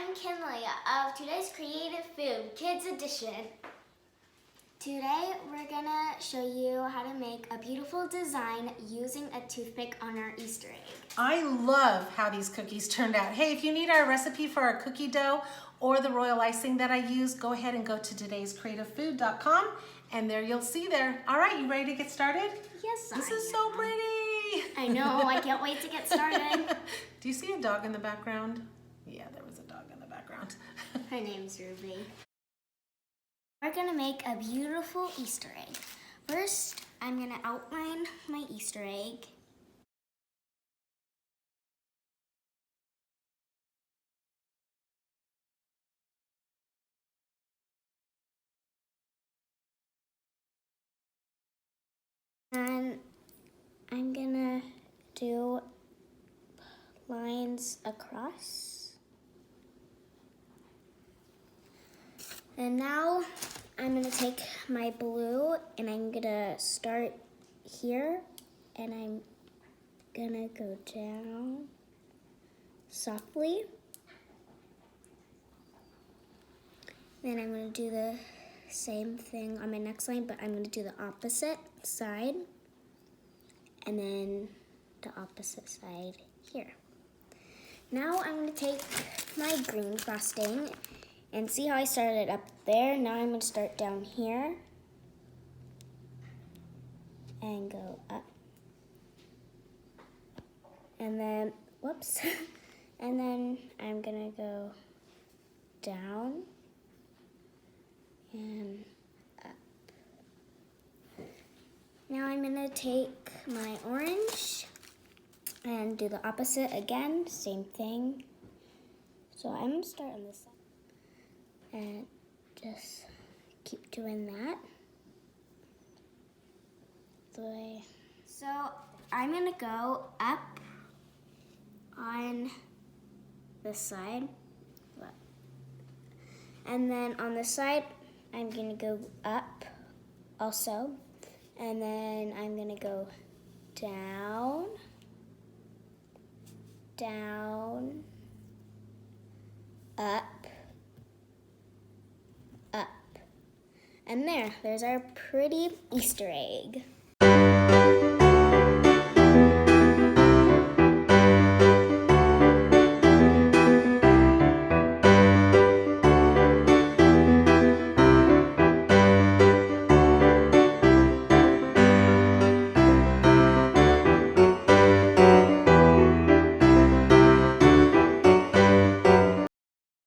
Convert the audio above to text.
I'm Kinley of today's Creative Food Kids Edition. Today we're gonna show you how to make a beautiful design using a toothpick on our Easter egg. I love how these cookies turned out. Hey, if you need our recipe for our cookie dough or the royal icing that I use, go ahead and go to todayscreativefood.com and there you'll see there. All right, you ready to get started? Yes, This is so pretty. I know, I can't wait to get started. Do you see a dog in the background? Yeah, there was a dog in the background. Her name's Ruby. We're gonna make a beautiful Easter egg. First, I'm gonna outline my Easter egg. And I'm gonna do lines across. And now I'm gonna take my blue and I'm gonna start here and I'm gonna go down softly. Then I'm gonna do the same thing on my next line, but I'm gonna do the opposite side and then the opposite side here. Now I'm gonna take my green frosting and see how I started up there. Now I'm gonna start down here and go up. And then, whoops. And then I'm gonna go down and up. Now I'm gonna take my orange and do the opposite again, same thing. So I'm gonna start on this side and just keep doing that. So I'm gonna go up on this side, and then on this side I'm gonna go up also, and then I'm gonna go down, down, up, up. And there's our pretty Easter egg.